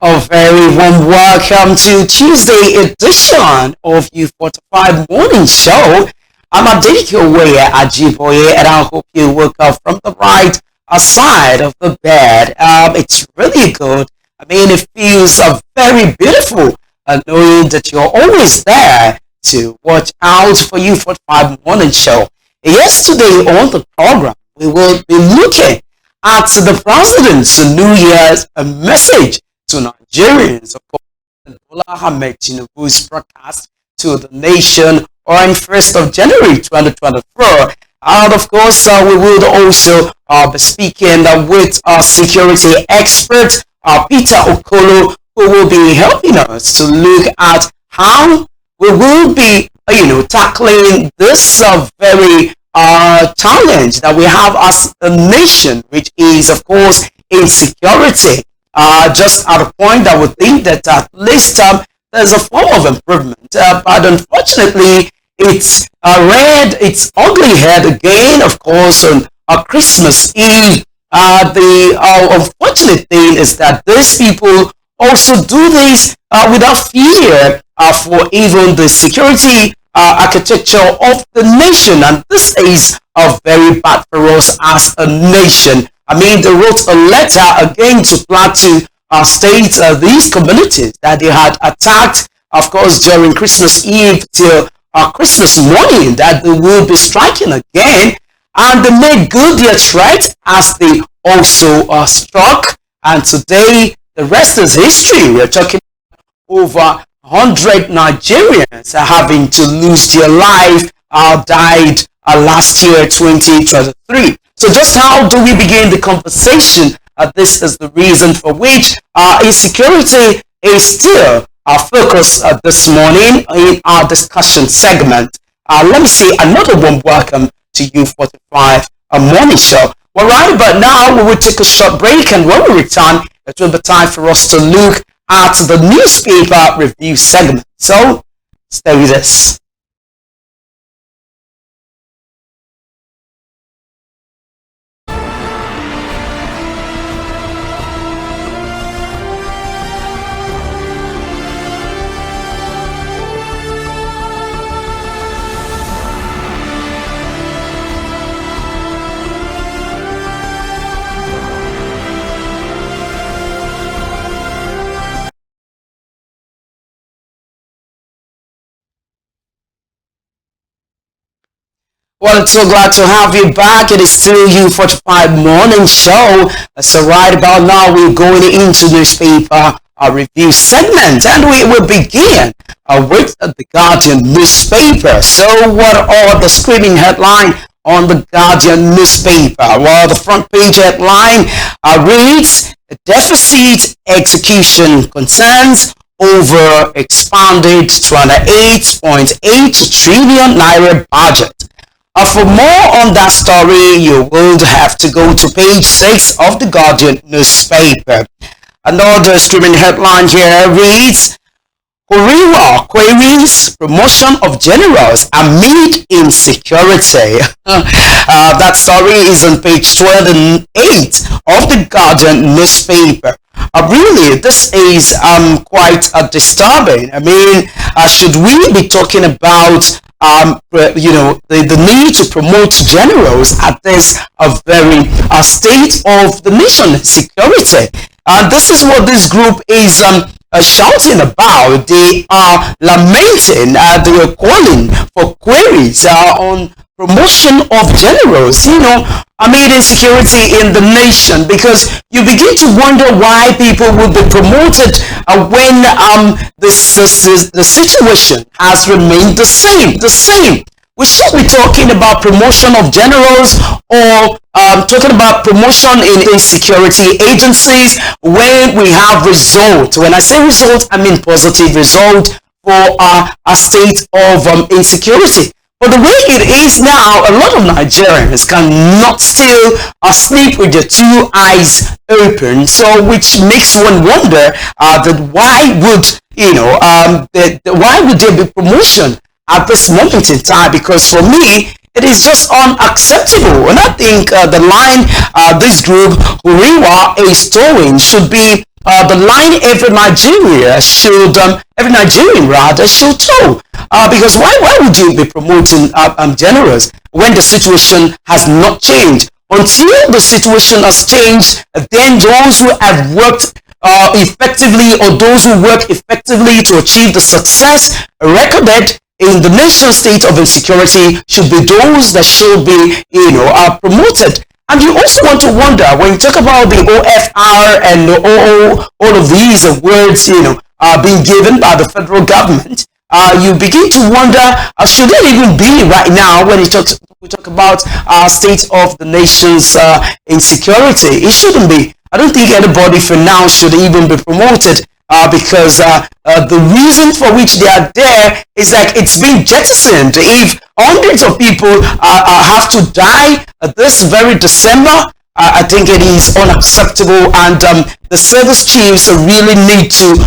A very warm welcome to Tuesday edition of U45 Morning Show. I'm Aditya Way Ajiboye, and I hope you woke up from the right side of the bed. It's really good. I mean, it feels very beautiful knowing that you're always there to watch out for U45 Morning Show. Yesterday on the program, we will be looking at the President's New Year's message to Nigerians, of course, Bola Ahmed Tinubu's broadcast to the nation on 1st of January 2024. And of course, we will also be speaking with our security expert, Peter Okolo, who will be helping us to look at how we will be, tackling this very challenge that we have as a nation, which is, of course, insecurity. Just at a point that we think that at least there's a form of improvement, but unfortunately it's reared its ugly head again, of course, on Christmas Eve. The unfortunate thing is that these people also do this without fear for even the security architecture of the nation, and this is very bad for us as a nation. I mean, they wrote a letter again to Plateau State, these communities that they had attacked, of course, during Christmas Eve till Christmas morning, that they will be striking again. And they made good their threat as they also struck. And today, the rest is history. We're talking over 100 Nigerians having to lose their life, died last year, 2023. So just how do we begin the conversation? This is the reason for which insecurity is still our focus this morning in our discussion segment. Let me say another warm welcome to U45 Morning Show. Well, right about now, we will take a short break, and when we return, it will be time for us to look at the newspaper review segment. So stay with us. Well, it's so glad to have you back. It is still U45 Morning Show. So right about now, we're going into newspaper review segment, and we will begin with the Guardian newspaper. So what are the screaming headline on the Guardian newspaper? Well, the front page headline reads, deficit execution concerns over expanded 28.8 trillion naira budget. For more on that story, you will have to go to page 6 of the Guardian newspaper. Another screaming headline here reads, Horiwa queries promotion of generals amid insecurity. That story is on page 12 and 8 of the Guardian newspaper. Really, this is quite disturbing. I mean, should we be talking about the need to promote generals at this very state of the nation security? This is what this group is shouting about. They are lamenting, they are calling for queries on promotion of generals, amid insecurity in the nation, because you begin to wonder why people will be promoted when the situation has remained the same. We should be talking about promotion of generals or talking about promotion in security agencies when we have results. When I say results, I mean positive result for a state of insecurity. But the way it is now, a lot of Nigerians cannot still sleep with their two eyes open. So, which makes one wonder that why would why would there be promotion at this moment in time? Because for me, it is just unacceptable, and I think the line this group Huriwa is towing should be the line every Nigerian rather should toe. Because why would you be promoting generals when the situation has not changed? Until the situation has changed, then those who have worked effectively, or those who work effectively to achieve the success recorded in the nation state of insecurity should be those that should be, promoted. And you also want to wonder when you talk about the OFR and all of these words, being given by the federal government. You begin to wonder, should it even be right now when we talk about state of the nation's insecurity? It shouldn't be. I don't think anybody for now should even be promoted because the reason for which they are there is like it's been jettisoned. If hundreds of people have to die this very December, I think it is unacceptable, and the service chiefs really need to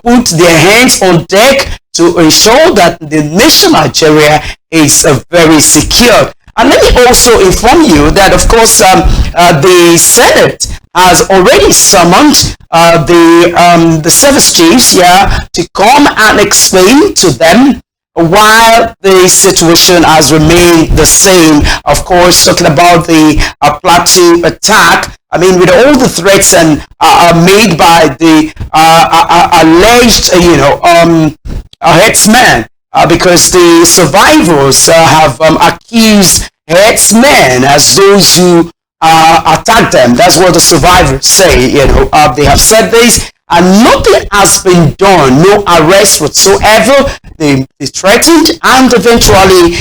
put their hands on deck to ensure that the nation Nigeria is very secure. And let me also inform you that, of course, the Senate has already summoned the service chiefs to come and explain to them while the situation has remained the same. Of course, talking about the Plateau attack, I mean, with all the threats and made by the alleged, headsmen, because the survivors have accused headsmen as those who attacked them. That's what the survivors say. They have said this, and nothing has been done, no arrest whatsoever. They threatened, and eventually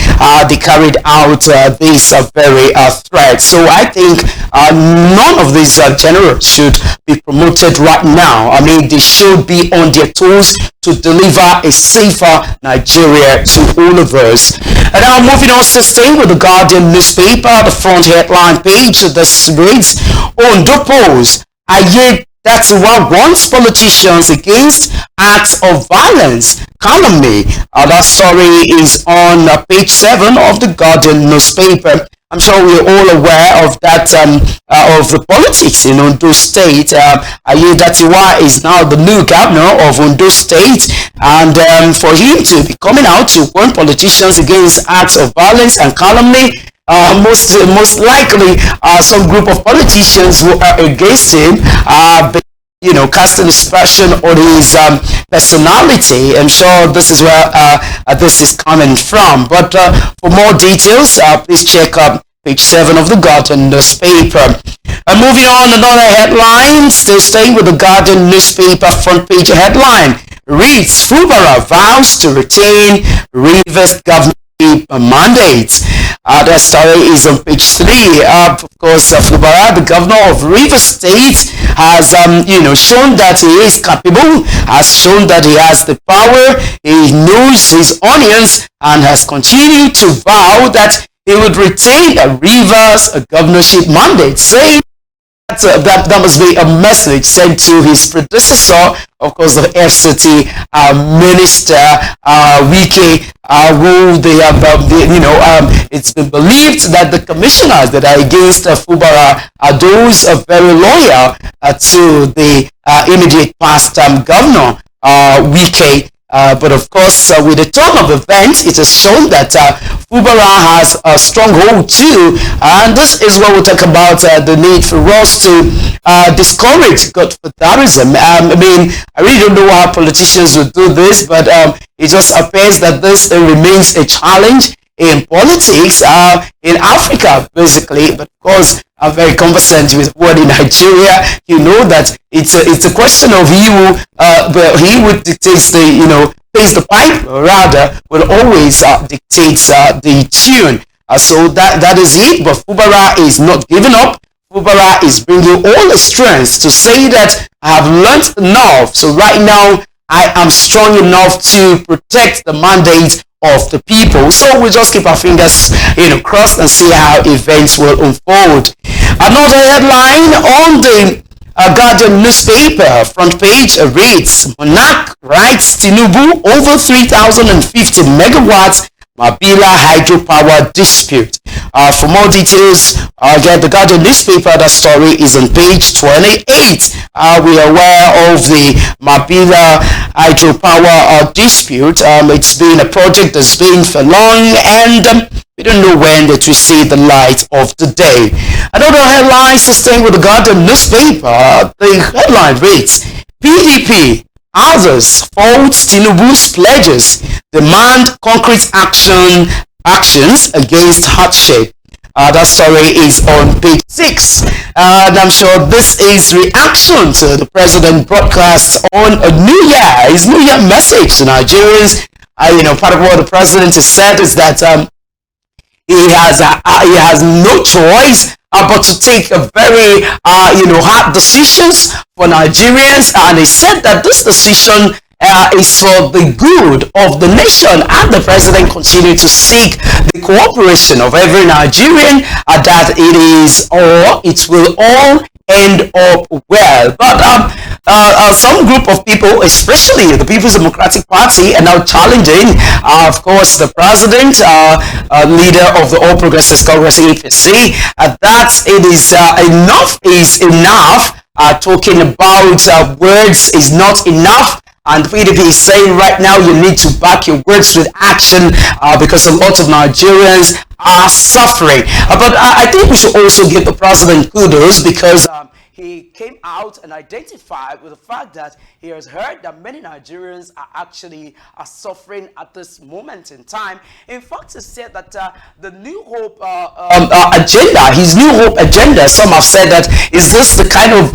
they carried out this very threat. So I think none of these generals should be promoted right now. I mean, they should be on their toes to deliver a safer Nigeria to all of us. And now moving on, to stay with the Guardian newspaper, the front headline page, this reads, Ondo polls, Aye Datiwa warns politicians against acts of violence, calumny. That story is on page 7 of the Guardian newspaper. I'm sure we're all aware of that, of the politics in Ondo State. Aye Datiwa is now the new governor of Ondo State, and for him to be coming out to warn politicians against acts of violence and calumny, most likely some group of politicians who are against him, casting aspersion on his personality. I'm sure this is where this is coming from. But for more details, please check page 7 of the Guardian newspaper. Moving on, another headline, still staying with the Guardian newspaper front page headline reads, Fubara vows to retain Rivers government mandates. That story is on page 3. Of course, Fubara, the governor of Rivers State, has shown that he is capable, has shown that he has the power, he knows his onions, and has continued to vow that he would retain a Rivers governorship mandate, saying that must be a message sent to his predecessor, of course, the FCT minister Wike, who they have, it's been believed that the commissioners that are against Fubara are those very loyal to the immediate past governor Wike. But of course, with the turn of events, it has shown that Fubara has a stronghold too, and this is what we'll talk about, the need for us to discourage godfatherism. I mean, I really don't know how politicians would do this, but it just appears that this remains a challenge in politics in Africa, basically. But of course, I'm very conversant with what in Nigeria. You know that it's a question of he who dictates pays the pipe, rather will always dictates the tune. So that is it. But Fubara is not giving up. Fubara is bringing all the strength to say that I have learned enough. So right now I am strong enough to protect the mandate of the people. So we'll just keep our fingers crossed and see how events will unfold. Another headline on the Guardian newspaper front page reads, Monarch writes Tinubu over 3,050 megawatts Mabila hydropower dispute. For more details, get the Guardian newspaper. That story is on page 28. We are aware of the Mabila hydropower dispute. It's been a project that's been for long, and we don't know when that we see the light of the day. Another headline, staying with the Guardian newspaper. The headline reads, PDP, others fault Tinubu's pledges, demand concrete actions against hardship. That story is on page 6, and I'm sure this is reaction to the president broadcast on a his New Year message to Nigerians. Part of what the president has said is that he has no choice but to take a very hard decisions for Nigerians, and he said that this decision is for the good of the nation, and the president continued to seek the cooperation of every Nigerian, that it is or it will all end up well. But some group of people, especially the People's Democratic Party, are now challenging, of course, the president, leader of the All Progressives Congress (APC), that it is enough is enough. Talking about words is not enough. And PDP is saying right now you need to back your words with action, because a lot of Nigerians are suffering. But I think we should also give the president kudos, because he came out and identified with the fact that he has heard that many Nigerians are actually suffering at this moment in time. In fact, he said that the New Hope agenda, his New Hope agenda, some have said that, is this the kind of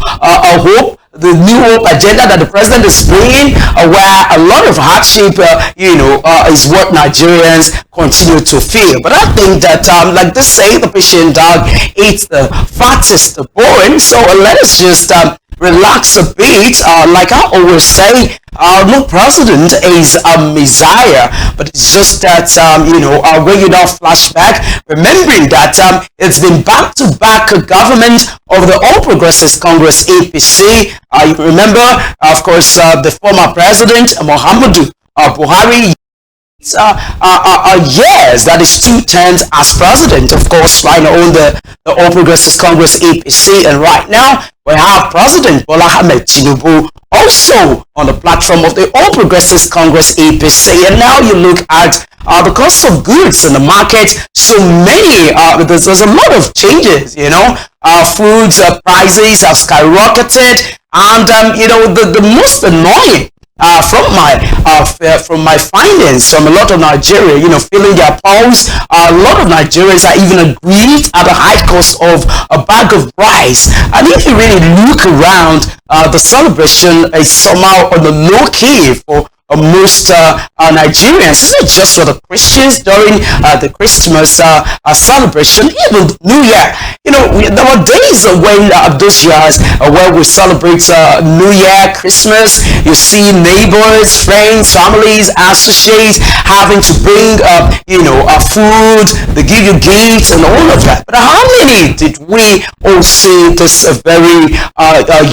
hope, the New Hope agenda that the president is bringing, where a lot of hardship, is what Nigerians continue to feel. But I think that, like they say, the patient dog eats the fattest bone. So let us just relax a bit. Like I always say, no president is a messiah, but it's just that when you now flashback, remembering that it's been back-to-back government of the All Progressives Congress (APC). You remember, of course, the former president Muhammadu Buhari. Yes, that is 2 terms as president, of course, right now on the All Progressives Congress (APC), and right now we have President Bola Ahmed Tinubu also on the platform of the All Progressives Congress (APC). And now you look at the cost of goods in the market. So many, there's a lot of changes. Food prices have skyrocketed, and the most annoying. From my findings from a lot of Nigeria, feeling their pulse, a lot of Nigerians are even aggrieved at the high cost of a bag of rice. And if you really look around, the celebration is somehow on the low key for most Nigerians. It's not just for the Christians during the Christmas celebration, even New Year. There were days when those years where we celebrate New Year, Christmas. You see neighbors, friends, families, associates having to bring food. They give you gifts and all of that. But how many did we all see this very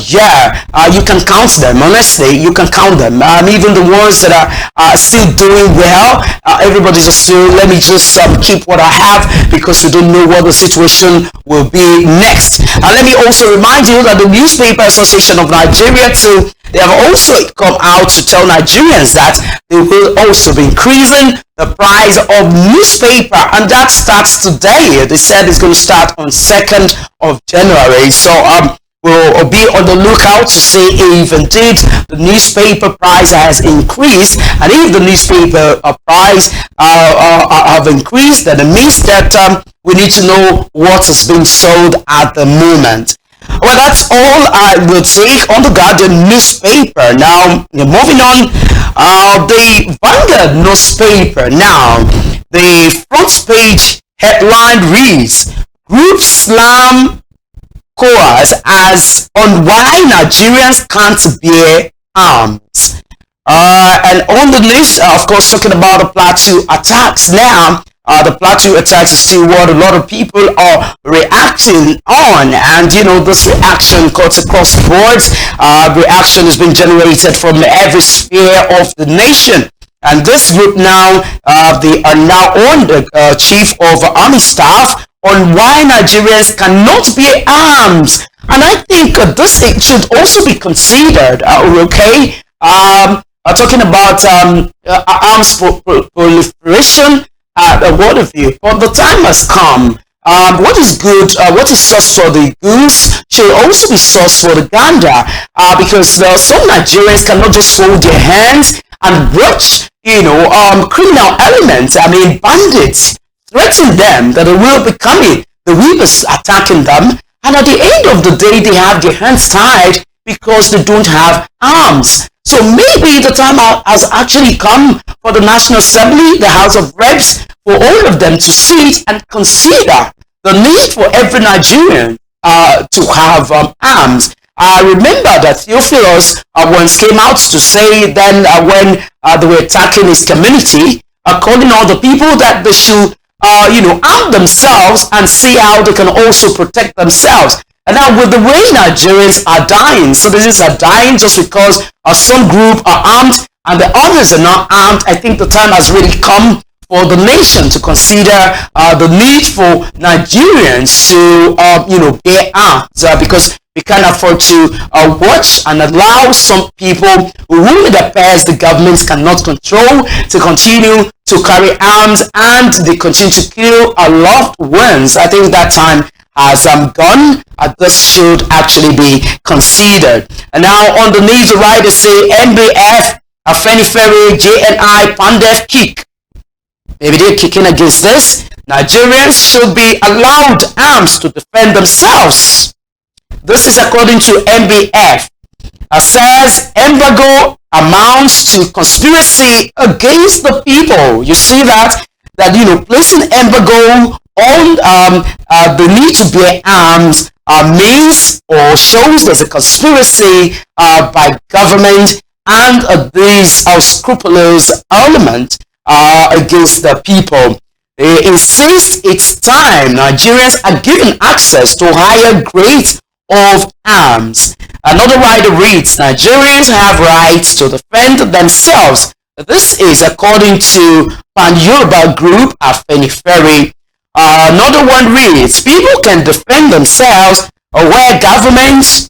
year? You can count them. Honestly, you can count them. Even the ones that are still doing well, everybody's just saying, let me just keep what I have, because we don't know what the situation will be next. Let me also remind you that the Newspaper Association of Nigeria too, they have also come out to tell Nigerians that they will also be increasing the price of newspaper, and that starts today. They said it's going to start on 2nd of January. So we'll be on the lookout to see if indeed the newspaper price has increased, and if the newspaper price have increased, then it means that we need to know what is being sold at the moment. Well, that's all I will take on the Guardian newspaper. Now, moving on, the Vanguard newspaper. Now, the front page headline reads, Group Slam Coas as on why Nigerians can't bear arms. And on the list, of course, talking about the Plateau attacks now. The Plateau attacks is still what a lot of people are reacting on, and this reaction cuts across boards. Reaction has been generated from every sphere of the nation. And this group now, they are now on the chief of army staff on why Nigerians cannot bear arms. And I think this should also be considered, okay? Talking about arms proliferation, what of you? But the time has come. What is good, what is sauce for the goose should also be sauce for the gander, because some Nigerians cannot just fold their hands and watch, criminal elements, bandits, threaten them that they will be coming, the weavers attacking them, and at the end of the day, they have their hands tied because they don't have arms. So maybe the time has actually come for the National Assembly, the House of Reps, for all of them to sit and consider the need for every Nigerian to have arms. I remember that Theophilus once came out to say then when they were attacking his community, calling all the people that they should arm themselves and see how they can also protect themselves. And now with the way Nigerians are dying, citizens are dying just because some group are armed and the others are not armed, I think the time has really come for the nation to consider the need for Nigerians to, bear arms, because we can't afford to watch and allow some people whom it appears the governments cannot control to continue to carry arms and they continue to kill our loved ones. I think that time has gone. This should actually be considered. And now underneath the right, they say MBF, Afenifere, JNI, Pandef kick. Maybe they're kicking against this. Nigerians should be allowed arms to defend themselves. This is according to MBF. Says embargo amounts to conspiracy against the people. You see that placing embargo on the need to bear arms means or shows there's a conspiracy by government and these unscrupulous element against the people. They insist it's time Nigerians are given access to higher grades of arms. Another writer reads, Nigerians have rights to defend themselves. This is according to Pan-Yoruba group Afenifere. Another one reads, people can defend themselves where government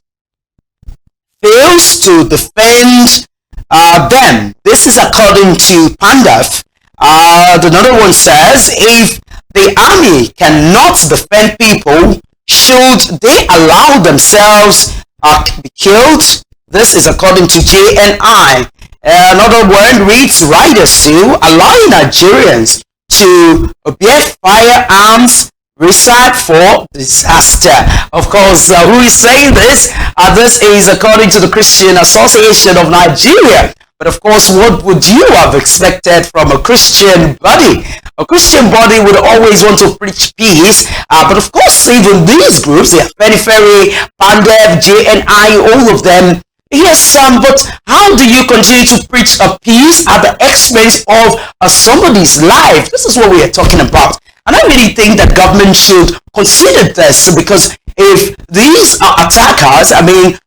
fails to defend them. This is according to Pandaf. Another one says, if the army cannot defend people, should they allow themselves to be killed? This is according to JNI. Another one reads, writers too, allowing Nigerians to bear firearms reserved for disaster. Of course, who is saying this? This is according to the Christian Association of Nigeria. But of course, what would you have expected from a Christian body? A Christian body would always want to preach peace. But of course, even these groups, the Afenifere, Pandev, JNI, all of them, yes, but how do you continue to preach a peace at the expense of somebody's life? This is what we are talking about. And I really think that government should consider this, because if these attackers,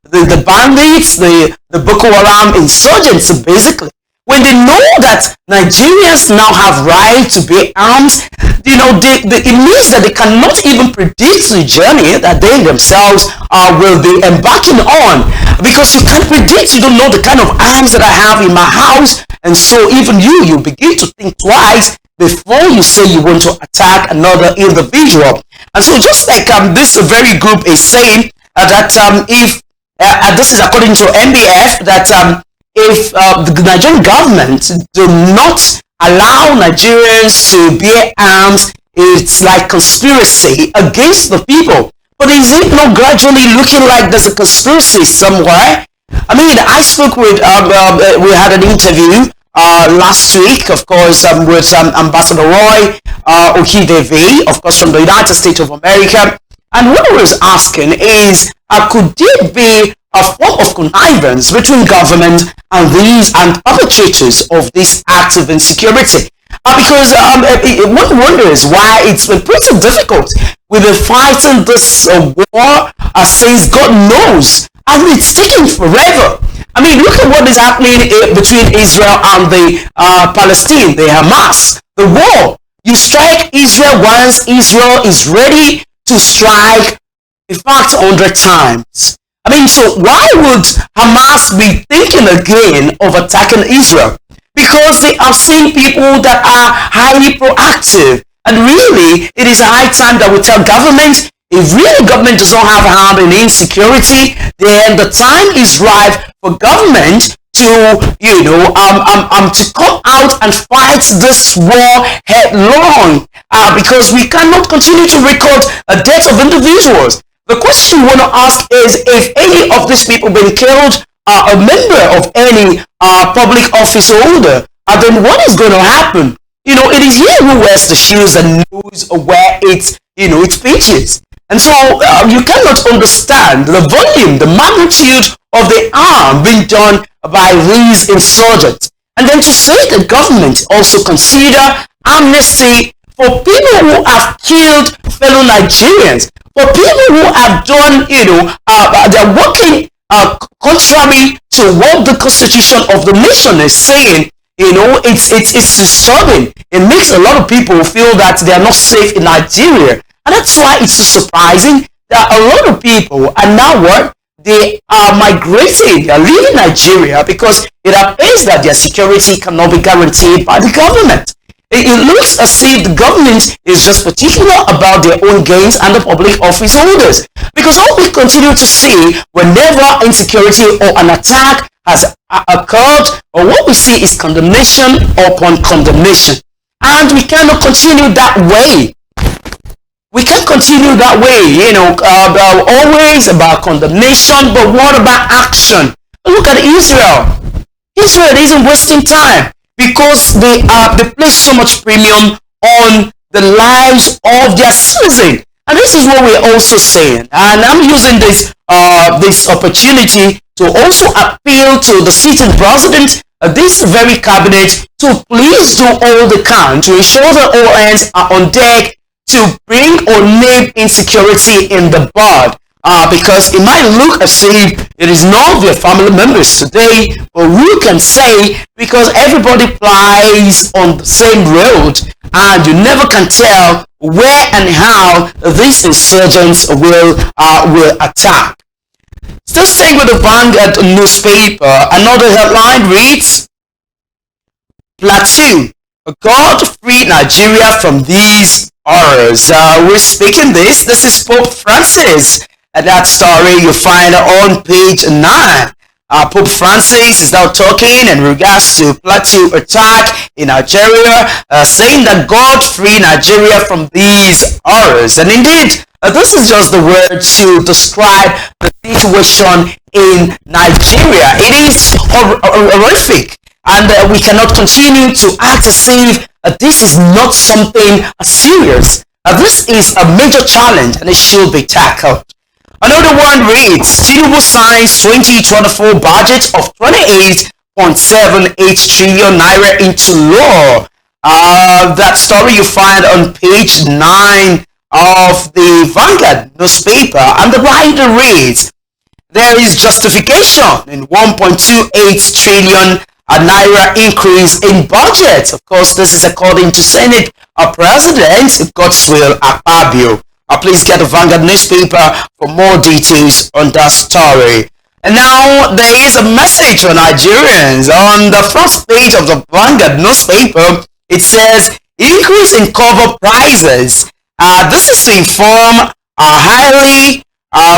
the bandits, the Boko Haram insurgents, basically, when they know that Nigerians now have right to bear arms, it means that they cannot even predict the journey that they themselves will be embarking on, because you can't predict. You don't know the kind of arms that I have in my house, and so even you begin to think twice before you say you want to attack another individual. And so just like this very group is saying that if this is according to MBF, that if the Nigerian government do not allow Nigerians to bear arms, it's like conspiracy against the people. But is it not gradually looking like there's a conspiracy somewhere? I spoke with, we had an interview last week, of course, with Ambassador Roy Okidevi, of course, from the United States of America. And what I was asking is, could there be a form of connivance between government and these and perpetrators of this act of insecurity? Because one wonders why it's been pretty difficult. We've been fighting this war since God knows and it's taking forever. I mean, look at what is happening between Israel and the Palestine, the Hamas, the war. You strike Israel once, Israel is ready to strike, in fact, 100 times. I mean, so why would Hamas be thinking again of attacking Israel? Because they have seen people that are highly proactive. And really, it is a high time that we tell government, if really government does not have a hand in insecurity, then the time is right for government to, to come out and fight this war headlong. Because we cannot continue to record a death of individuals. The question we want to ask is, if any of these people been killed are a member of any public office holder, then what is going to happen? It is he who wears the shoes and knows where its pitches. And so you cannot understand the volume, the magnitude of the harm being done by these insurgents. And then to say the government also consider amnesty for people who have killed fellow Nigerians, for people who have done, they're working contrary to what the constitution of the nation is saying. It's disturbing. It makes a lot of people feel that they are not safe in Nigeria. And that's why it's so surprising that a lot of people are now they are migrating, they are leaving Nigeria because it appears that their security cannot be guaranteed by the government. It looks as if the government is just particular about their own gains and the public office holders. Because all we continue to see whenever insecurity or an attack has occurred, or what we see is condemnation upon condemnation. And we cannot continue that way. We can't continue that way, always about condemnation, but what about action? Look at Israel. Israel isn't wasting time because they place so much premium on the lives of their citizens. And this is what we're also saying. And I'm using this opportunity to also appeal to the sitting president, this very cabinet, to please do all they can to ensure that all hands are on deck to bring or name insecurity in the bud. Because it might look as if it is none of your family members today, but who can say, because everybody flies on the same road and you never can tell where and how these insurgents will attack. Still staying with the Vanguard newspaper, another headline reads, Plateau, God free Nigeria from these horrors. We're speaking this is Pope Francis. That story you find on page 9. Pope Francis is now talking in regards to Plateau attack in Nigeria, saying that God free Nigeria from these horrors. And indeed, this is just the word to describe the situation in Nigeria. It is horrific, and we cannot continue to act as if this is not something serious. This is a major challenge, and it should be tackled. Another one reads, Tinubu signs 2024 budget of 28.78 trillion naira into law. That story you find on page 9 of the Vanguard newspaper, and the writer reads, there is justification in 1.28 trillion naira increase in budget. Of course, this is according to Senate President Godswill Akpabio. Please get the Vanguard newspaper for more details on that story. And now there is a message for Nigerians. On the first page of the Vanguard newspaper, it says, increase in cover prices. This is to inform highly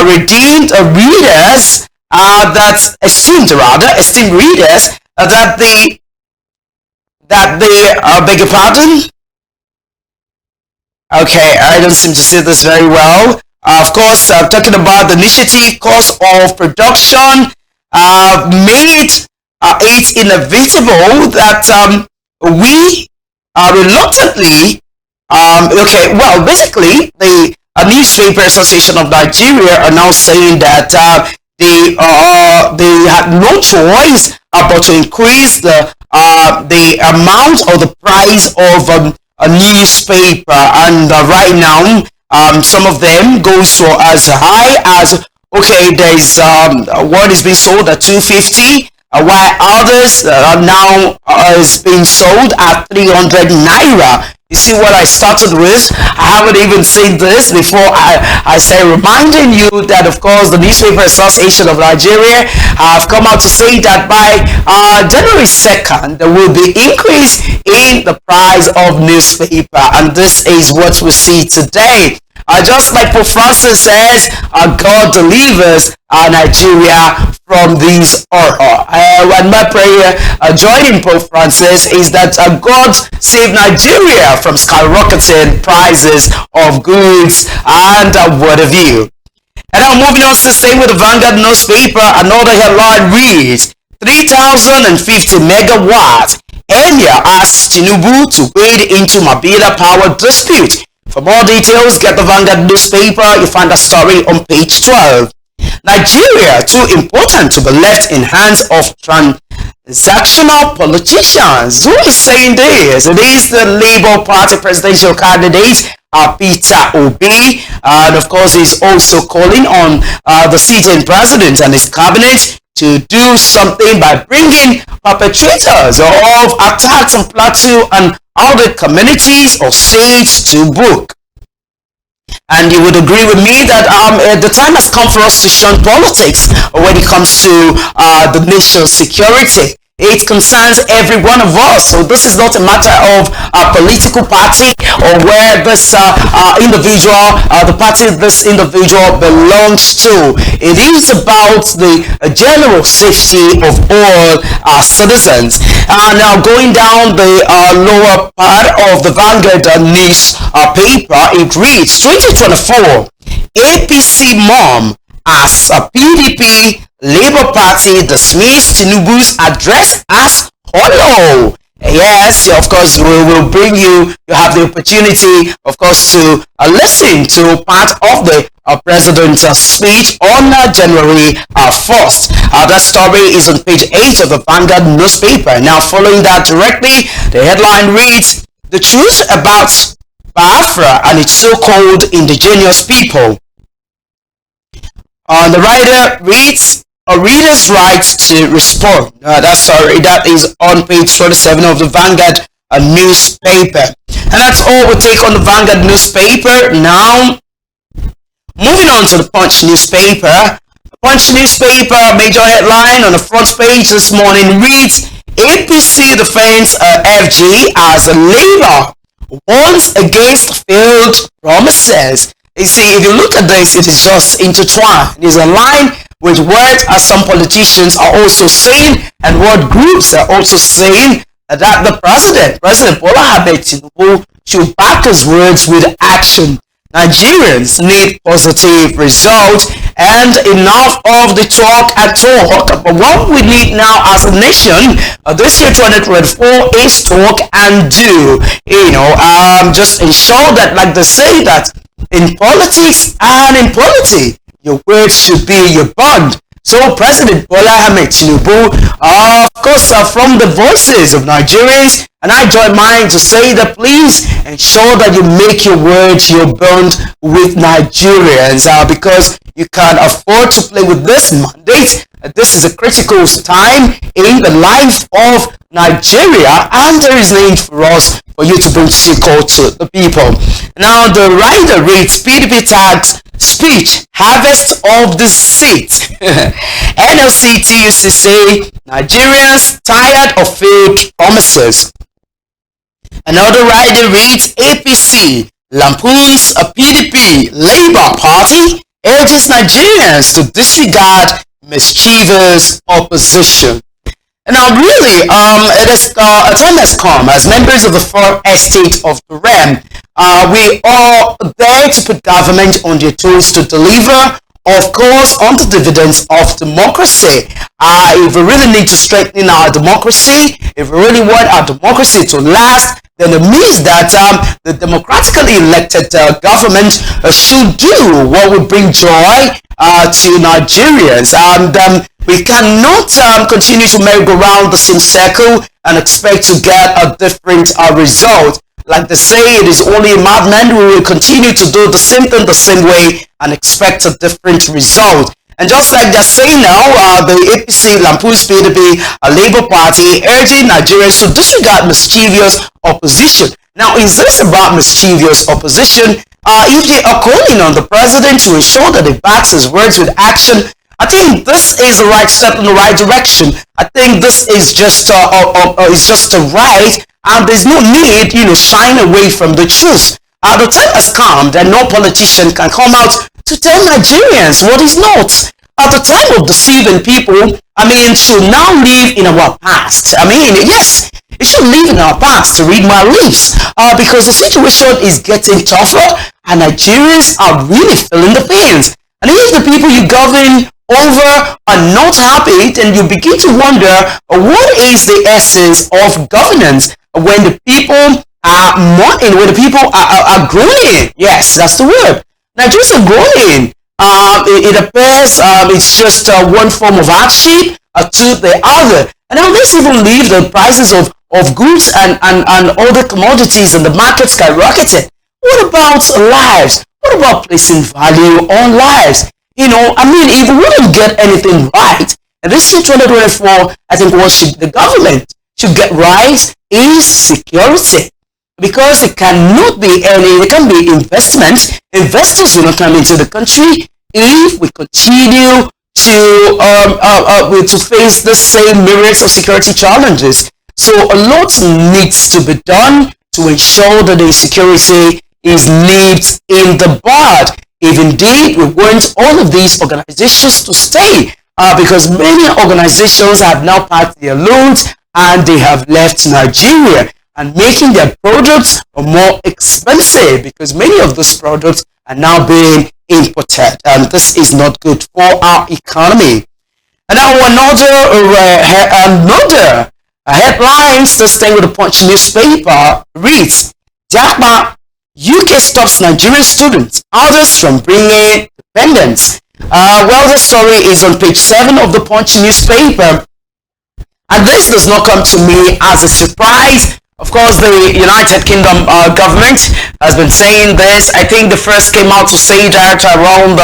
redeemed readers, esteemed readers, that they beg your pardon? Okay, I don't seem to see this very well. Of course, talking about the initiative cost of production made it inevitable that we reluctantly, basically the Newspaper Association of Nigeria are now saying that they had no choice but to increase the amount or the price of a newspaper, and right now some of them goes for as high as Okay, there's one is being sold at 250, while others now is being sold at 300 naira. You see what I started with? I haven't even seen this before. I say reminding you that of course the Newspaper Association of Nigeria have come out to say that by January 2nd there will be increase in the price of newspaper, and this is what we see today. Just like Pope Francis says, God delivers Nigeria from these horror. And my prayer, joining Pope Francis, is that God save Nigeria from skyrocketing prices of goods and what have you. And now moving on to stay with the Vanguard newspaper, another headline reads, 3,050 megawatts. Emir asks Tinubu to wade into Mabila power dispute. For more details, get the Vanguard newspaper. You find the story on page 12. Nigeria, too important to be left in hands of transactional politicians. Who is saying this? It is the Labour Party presidential candidate, Peter Obi, and of course he's also calling on the sitting president and his cabinet to do something by bringing perpetrators of attacks on Plateau and other communities or states to book. And you would agree with me that the time has come for us to shun politics when it comes to the nation's security. It concerns every one of us. So this is not a matter of a political party or where this individual, the party this individual belongs to. It is about the general safety of all citizens. Now going down the lower part of the Vanguard news paper, it reads 2024 APC mom as a PDP Labour Party dismissed Tinubu's address as hollow. Yes, of course, we will bring you have the opportunity, of course, to listen to part of the president's speech on January 1st. That story is on page 8 of the Vanguard newspaper. Now, following that directly, the headline reads, the truth about Biafra and its so-called indigenous people. The writer reads, a reader's right to respond. That is on page 27 of the Vanguard newspaper. And that's all we take on the Vanguard newspaper. Now, moving on to the Punch newspaper. The Punch newspaper major headline on the front page this morning reads, APC defends FG as Labour warns against failed promises. You see, if you look at this, it is just intertwined. It is aligned with what some politicians are also saying and what groups are also saying, that the President Bola Ahmed Tinubu, should back his words with action. Nigerians need positive results and enough of the talk and talk. But what we need now as a nation, this year 2024, is talk and do. Just ensure that, like they say, that in politics and in polity, your words should be your bond. So President Bola Ahmed Tinubu, of course, from the voices of Nigerians, and I join mine to say that please ensure that you make your words your bond with Nigerians, because you can't afford to play with this mandate. This is a critical time in the life of Nigeria, and there is need for us for you to bring succor to the people. Now, the writer reads, PDP tags speech, harvest of the seat. NLCT used to say, Nigerians tired of failed promises. Another writer reads, APC lampoons a PDP Labour Party, urges Nigerians to disregard mischievous opposition. Now, really, a time has come as members of the fourth estate of the realm. We are there to put government on their toes to deliver, of course, on the dividends of democracy. If we really need to strengthen our democracy, if we really want our democracy to last, then it means that the democratically elected government should do what would bring joy to Nigerians. And we cannot continue to merry-go round the same circle and expect to get a different result. Like they say, it is only a madman who will continue to do the same thing the same way and expect a different result. And just like they're saying now, the APC lampoons PDP, a Labour Party, urging Nigerians to disregard mischievous opposition. Now, is this about mischievous opposition? If they are calling on the president to ensure that he backs his words with action, I think this is the right step in the right direction. I think this is just a right, and there's no need, shying away from the truth. The time has come that no politician can come out to tell Nigerians what is not. At the time of deceiving people, should now live in our past. Yes, it should live in our past, to read my lips, because the situation is getting tougher and Nigerians are really feeling the pains. And if the people you govern over are not happy, then you begin to wonder what is the essence of governance when the people are mourning, when the people are groaning. Yes, that's the word. Nigerians are groaning. It appears it's just one form of hardship to the other. And now let's even leave the prices of goods and other commodities in the market skyrocketed. What about lives? What about placing value on lives? If we wouldn't get anything right, and this is 2024, I think the government should get right is security. Because it cannot be there can be investments. Investors will not come into the country if we continue to face the same myriads of security challenges. So a lot needs to be done to ensure that the security is nipped in the bud. If indeed we want all of these organizations to stay, because many organizations have now packed their loads and they have left Nigeria, and making their products more expensive because many of those products are now being imported, and this is not good for our economy. And now another headlines, this thing with the Punch newspaper reads, Japa, UK stops Nigerian students, others from bringing dependents. This story is on page 7 of the Punch newspaper, and this does not come to me as a surprise. Of course, the United Kingdom government has been saying this. I think the first came out to say that around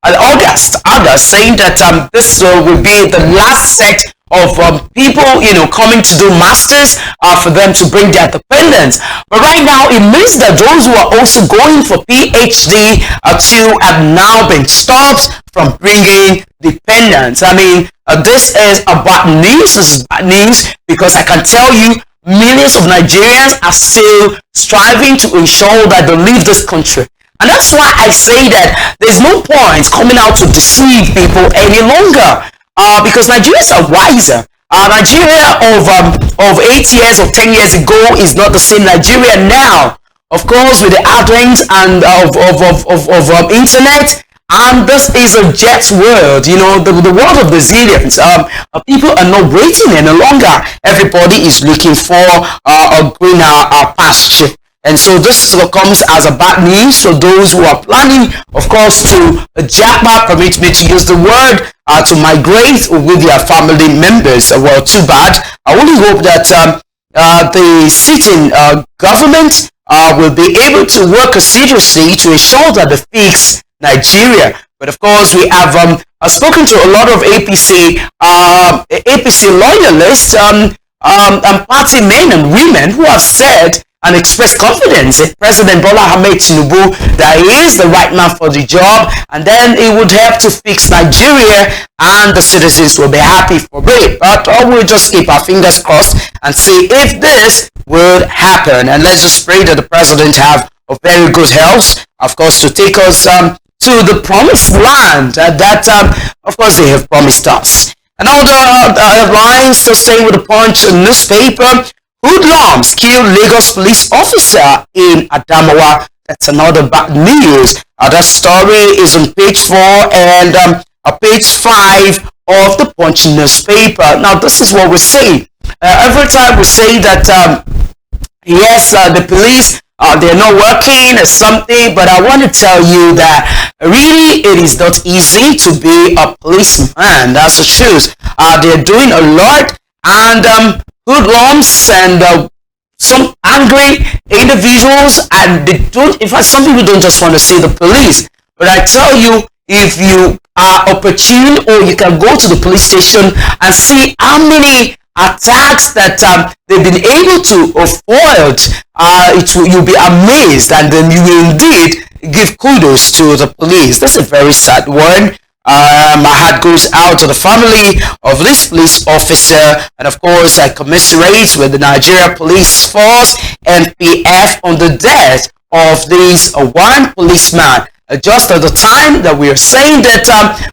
August, saying that this will be the last set of people, coming to do masters for them to bring their dependents. But right now, it means that those who are also going for PhD have now been stopped from bringing dependents. This is bad news. This is bad news because I can tell you, millions of Nigerians are still striving to ensure that they leave this country. And that's why I say that there's no point coming out to deceive people any longer. Because Nigerians are wiser. Nigeria of 8 years or 10 years ago is not the same Nigeria now. Of course, with the advent and of internet, and this is a jet world, the world of resilience. People are not waiting any longer. Everybody is looking for a greener pasture. And so this comes as a bad news for those who are planning, of course, to japa, permit me to use the word, to migrate with their family members. Well, too bad. I only hope that the sitting government will be able to work assiduously to ensure that they fix Nigeria. But of course, we have spoken to a lot of APC loyalists and party men and women who have said and expressed confidence in President Bola Ahmed Tinubu that he is the right man for the job, and then he would help to fix Nigeria and the citizens will be happy for it. But we'll just keep our fingers crossed and see if this would happen. And let's just pray that the president have a very good health, of course, to take us to the promised land that, of course, they have promised us. And all the headlines, so staying with the Punch newspaper, hoodlums kill Lagos police officer in Adamawa. That's another bad news. That story is on page 4 and page 5 of the Punch newspaper. Now, this is what we say. Every time we say that, yes, the police, they're not working or something, but I want to tell you that really it is not easy to be a policeman. That's the truth. They're doing a lot, and hoodlums and some angry individuals, and they don't, in fact, some people don't just want to see the police. But I tell you, if you opportune, or you can go to the police station and see how many attacks that they've been able to foil. You'll be amazed, and then you will indeed give kudos to the police. This is a very sad one. My heart goes out to the family of this police officer, and of course I commiserate with the Nigeria Police Force (NPF) on the death of this one policeman. Just at the time that we are saying that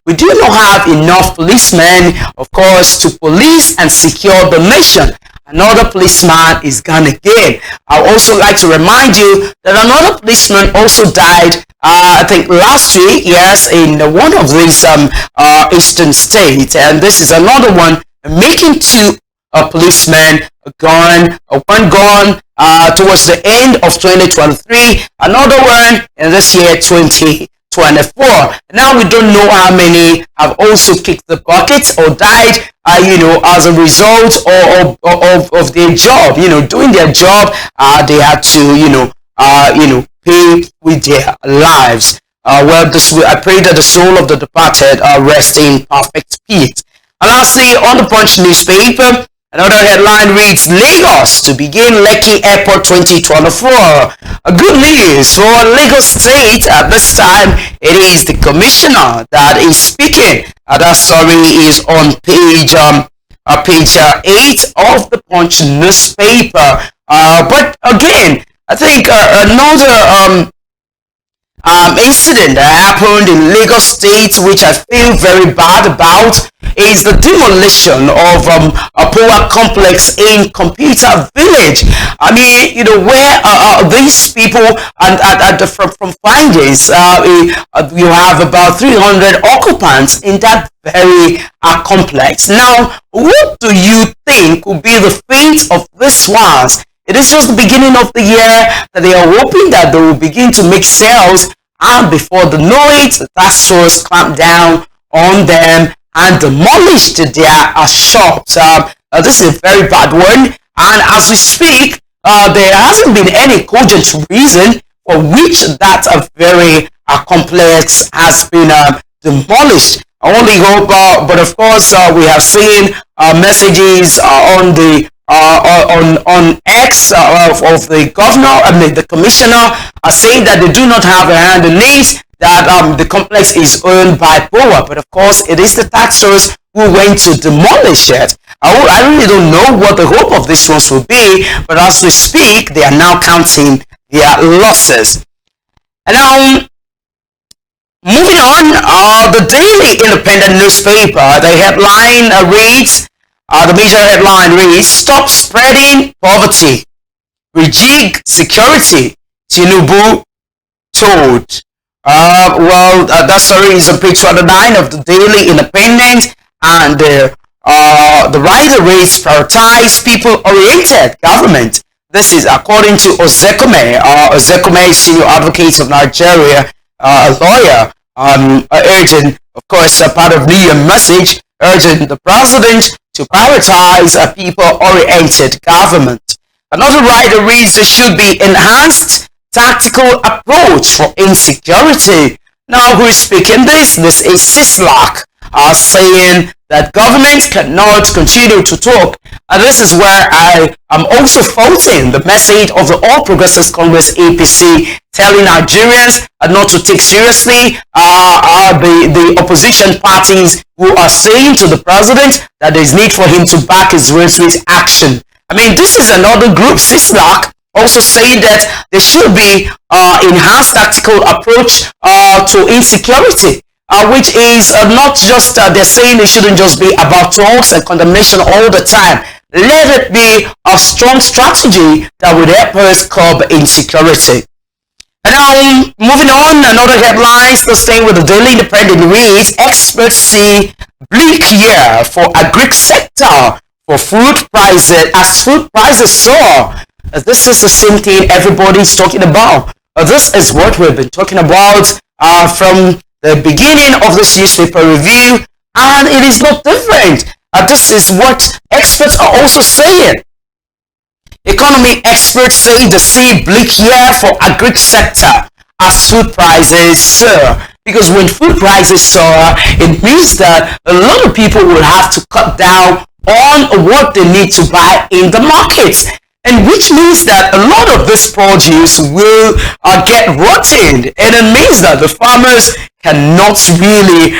we do not have enough policemen, of course, to police and secure the nation, another policeman is gone again. I also like to remind you that another policeman also died, I think last week, yes, in one of these eastern states, and this is another one, making two policemen gone, one gone towards the end of 2023, another one in this year 2024. Now we don't know how many have also kicked the bucket or died, as a result of their job. Doing their job, they had to, pay with their lives. I pray that the soul of the departed rest in perfect peace. And lastly, on the Punch newspaper, another headline reads, Lagos to begin Lekki Airport 2024. Good news for Lagos State. At this time, it is the commissioner that is speaking. That story is on page 8 of the Punch newspaper. But again, I think another incident that happened in Lagos State, which I feel very bad about, is the demolition of a power complex in Computer Village. I mean, where these people, and from findings, you have about 300 occupants in that very complex. Now, what do you think will be the fate of these ones? It is just the beginning of the year that they are hoping that they will begin to make sales, and before they know it, the task force clamped down on them and demolished their shops. This is a very bad one, and as we speak, there hasn't been any cogent reason for which that very complex has been demolished. I only hope, but of course, we have seen messages on the on X of the governor, the commissioner, saying that they do not have a hand in this, that the complex is owned by POA, but of course it is the taxers who went to demolish it. I really don't know what the hope of this ones will be, but as we speak, they are now counting their losses. And now, moving on, the Daily Independent newspaper, the headline reads, the major headline reads, Stop Spreading Poverty, Rejig Security, Tinubu told. That story is on page 29 of the Daily Independent, and the writer reads, Prioritize People-Oriented Government. This is according to Ozekome, senior advocate of Nigeria, a lawyer, urging, of course, a part of the message, urging the president to prioritize a people-oriented government. Another writer reads, there should be enhanced tactical approach for insecurity. Now, who is speaking this? This is Sislak, saying that government cannot continue to talk. And this is where I am also faulting the message of the All Progressives Congress APC, telling Nigerians not to take seriously the opposition parties who are saying to the president that there is need for him to back his words with action. I mean, this is another group, Sislak, also saying that there should be enhanced tactical approach to insecurity. Which is not just, they're saying it shouldn't just be about talks and condemnation all the time. Let it be a strong strategy that would help us curb insecurity. And now, moving on, another headline, still staying with the Daily Independent reads, experts see bleak year for agri sector for food prices as food prices soar. This is the same thing everybody's talking about. This is what we've been talking about from the beginning of this newspaper review, and it is not different. This is what experts are also saying. Economy experts say they see bleak year for agri sector as food prices soar. because when food prices soar, it means that a lot of people will have to cut down on what they need to buy in the markets. And which means that a lot of this produce will get rotten, and it means that the farmers cannot really,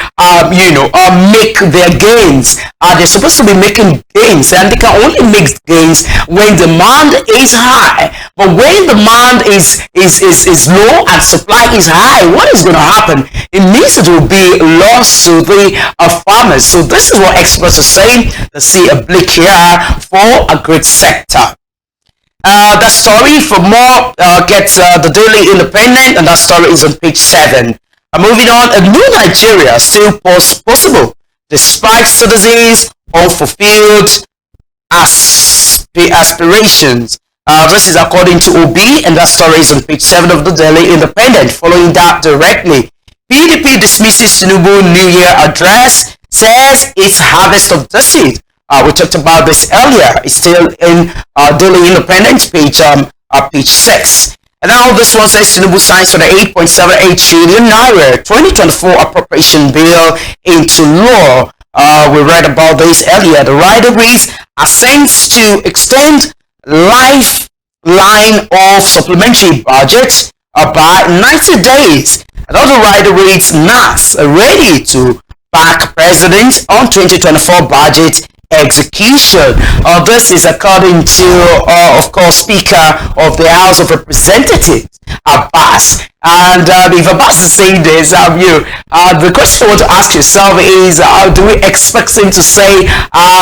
make their gains. They're supposed to be making gains, and they can only make gains when demand is high. But when demand is low and supply is high, what is going to happen? It means it will be lost to the farmers. So this is what experts are saying. They see a bleak here for a great sector. That story for more gets the Daily Independent, and that story is on page 7. Moving on, a new Nigeria still possible despite citizens' unfulfilled aspirations. This is according to OB, and that story is on page 7 of the Daily Independent. Following that directly, PDP dismisses Tinubu New Year address, says it's harvest of deceit. We talked about this earlier. It's still in Daily Independent, page 6. And now this one says Tinubu signs for the 8.78 trillion naira 2024 appropriation bill into law. We read about this earlier. The rider reads, assents to extend lifeline of supplementary budget by 90 days. Another rider reads, NAS ready to back president on 2024 budget execution. This is according to, of course, Speaker of the House of Representatives, Abbas. And if Abbas is saying this, the question you want to ask yourself is, do we expect him to say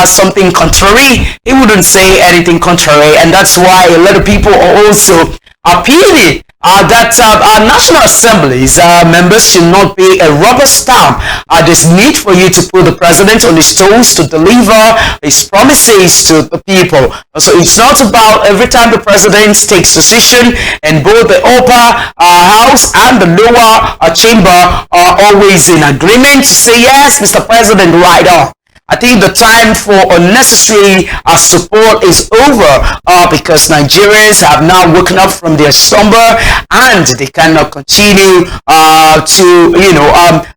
something contrary? He wouldn't say anything contrary, and that's why a lot of people are also appealing that our National Assembly's members should not be a rubber stamp. There's need for you to put the president on his toes to deliver his promises to the people. So it's not about every time the president takes decision and both the upper house and the lower chamber are always in agreement to say, yes, Mr. President, right on. I think the time for unnecessary support is over because Nigerians have now woken up from their slumber and they cannot continue to,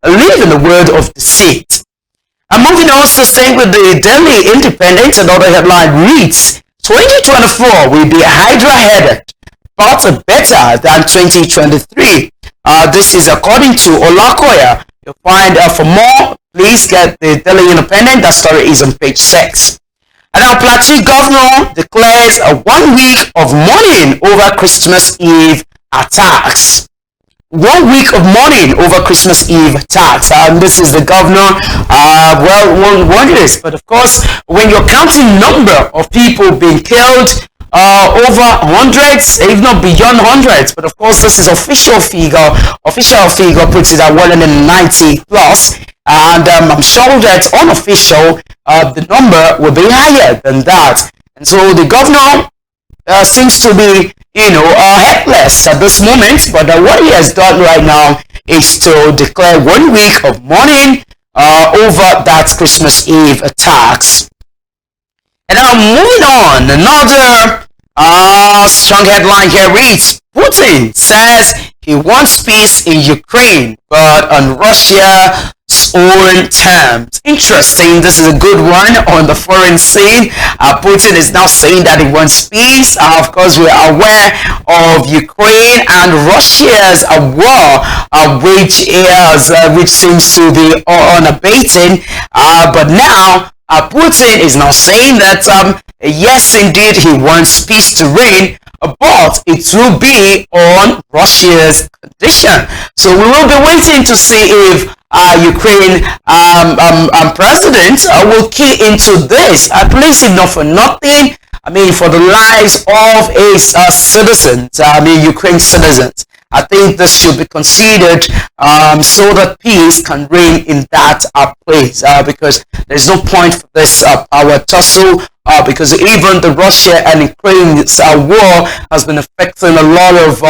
live in the world of deceit. And moving on, so staying with the Daily Independent, another headline reads, 2024 will be hydra-headed, but better than 2023. This is according to Olakoya. You'll find for more, please get the Daily Independent. That story is on page 6. And our Plateau governor declares a 1 week of mourning over Christmas Eve attacks. 1 week of mourning over Christmas Eve attacks. And this is the governor. One wonders, but of course, when you're counting number of people being killed, over hundreds, if not beyond hundreds, but of course this is official figure. Official figure puts it at 190 plus, and I'm sure that unofficial the number will be higher than that. And so the governor seems to be, helpless at this moment. But what he has done right now is to declare 1 week of mourning over that Christmas Eve attacks. And now moving on, another strong headline here reads, Putin says he wants peace in Ukraine, but on Russia's own terms. Interesting, this is a good one on the foreign scene. Putin is now saying that he wants peace. Of course, we are aware of Ukraine and Russia's war, which seems to be unabating. But now, Putin is now saying that, yes, indeed, he wants peace to reign, but it will be on Russia's condition. So we will be waiting to see if Ukraine president will key into this, at least if not for nothing, for the lives of his citizens, Ukraine citizens. I think this should be considered so that peace can reign in that place, because there's no point for this power tussle, because even the Russia and Ukraine war has been affecting a lot of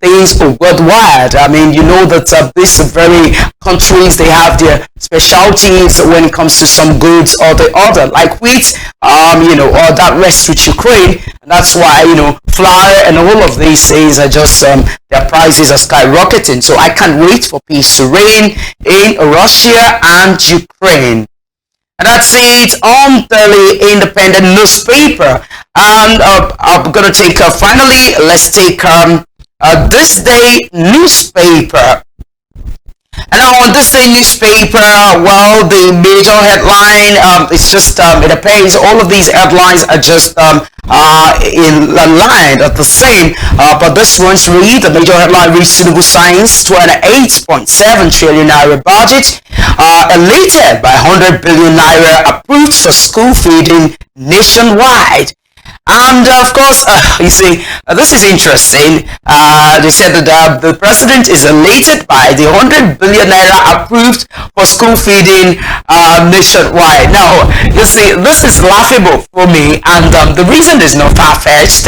things worldwide. I mean, you know that these very countries, they have their specialties when it comes to some goods or the other, like wheat, or that rests with Ukraine. And that's why, flour and all of these things are just, their prices are skyrocketing. So I can't wait for peace to reign in Russia and Ukraine. And that's it on the Independent newspaper. And I'm going to take, finally, let's take This Day newspaper. And now on This Day newspaper, well, the major headline, it's just, it appears all of these headlines are just in line at the same, but this one's read, the major headline reads Tinubu signs 28.7 trillion naira budget, elated by 100 billion naira approved for school feeding nationwide. And of course, you see, this is interesting. They said that the president is elated by the 100 billion naira approved for school feeding nationwide. Now, you see, this is laughable for me, and the reason is not far-fetched.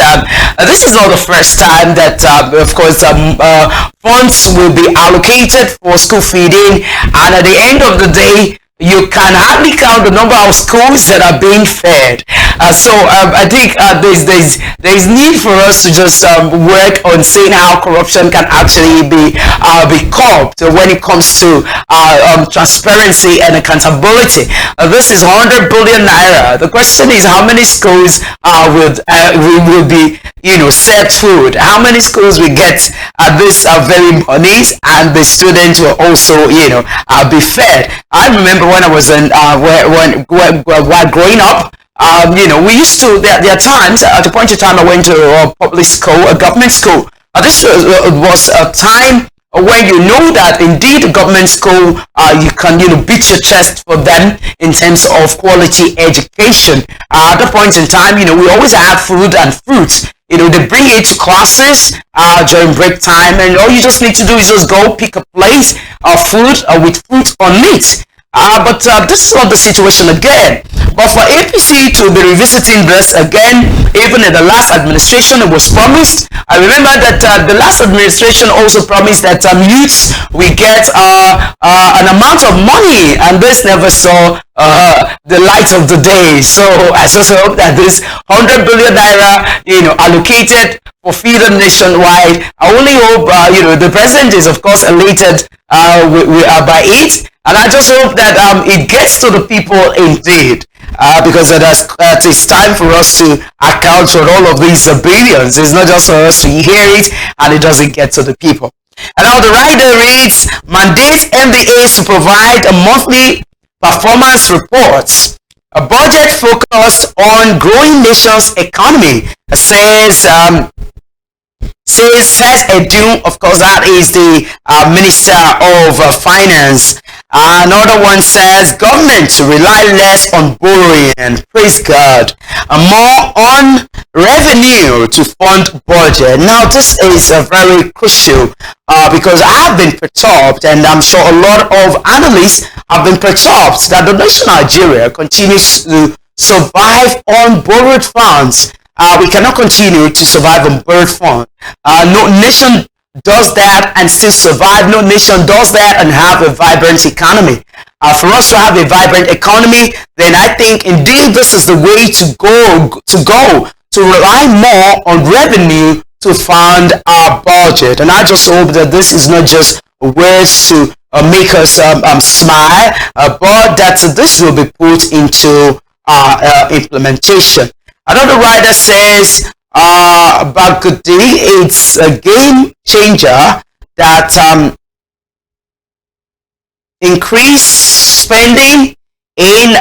This is not the first time that, of course, funds will be allocated for school feeding, and at the end of the day, you can hardly count the number of schools that are being fed. So I think there's need for us to just work on seeing how corruption can actually be curbed when it comes to transparency and accountability. This is 100 billion naira. The question is, how many schools will be served food? How many schools will get this very monies, and the students will also be fed? I remember when I was while growing up, we used to, there are times, at a point in time I went to a public school, a government school. This was a time when you know that indeed government school, you can beat your chest for them in terms of quality education. At the point in time, we always had food and fruits. They bring it to classes during break time, and all you just need to do is just go pick a plate of food with fruit on it. But this is not the situation again. But for APC to be revisiting this again, even in the last administration, it was promised. I remember that the last administration also promised that youths will get an amount of money, and this never saw the light of the day. So I just hope that this 100 billion naira, allocated for feeding nationwide, I only hope, the president is of course elated by it. And I just hope that it gets to the people indeed, because it is time for us to account for all of these billions. It's not just for us to hear it and it doesn't get to the people. And now the writer reads, mandate MDAs to provide a monthly performance reports. A budget focused on growing nation's economy, says Edu, of course, that is the Minister of Finance. Another one says government to rely less on borrowing, praise God, and more on revenue to fund budget. Now this is very crucial because I have been perturbed, and I'm sure a lot of analysts have been perturbed, that the nation of Nigeria continues to survive on borrowed funds. We cannot continue to survive on borrowed funds. No nation does that and still survive. No nation does that and have a vibrant economy. For us to have a vibrant economy, then I think indeed this is the way to go, to rely more on revenue to fund our budget. And I just hope that this is not just words to make us smile, but that this will be put into implementation. Another writer says, Bagudi, it's a game changer that increase spending in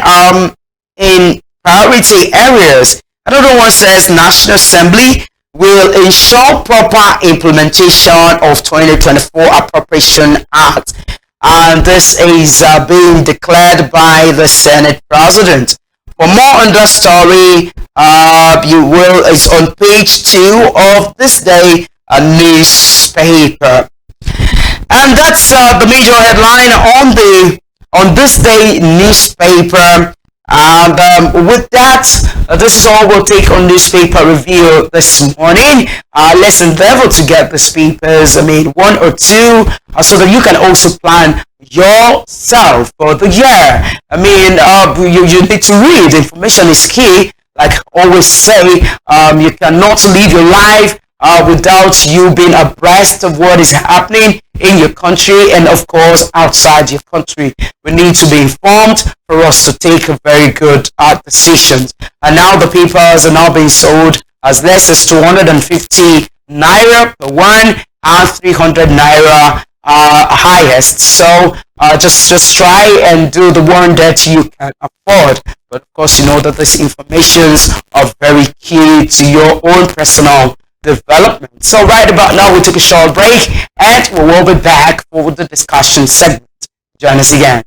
priority areas. Another one says National Assembly will ensure proper implementation of 2024 Appropriation Act, and this is being declared by the Senate President. For more on the story, it's on page 2 of This Day newspaper. And that's the major headline on This Day newspaper. And with that, this is all we'll take on newspaper review this morning. Let's endeavor to get these papers, one or two, so that you can also plan yourself for the year. You need to read. Information is key. Like I always say, you cannot live your life without you being abreast of what is happening in your country and of course outside your country. We need to be informed for us to take a very good decisions. And now the papers are now being sold as less as 250 naira per one and 300 naira highest. So just try and do the one that you can afford. But of course, you know that these informations are very key to your own personal development. So right about now, we took a short break and we will be back for the discussion segment. Join us again.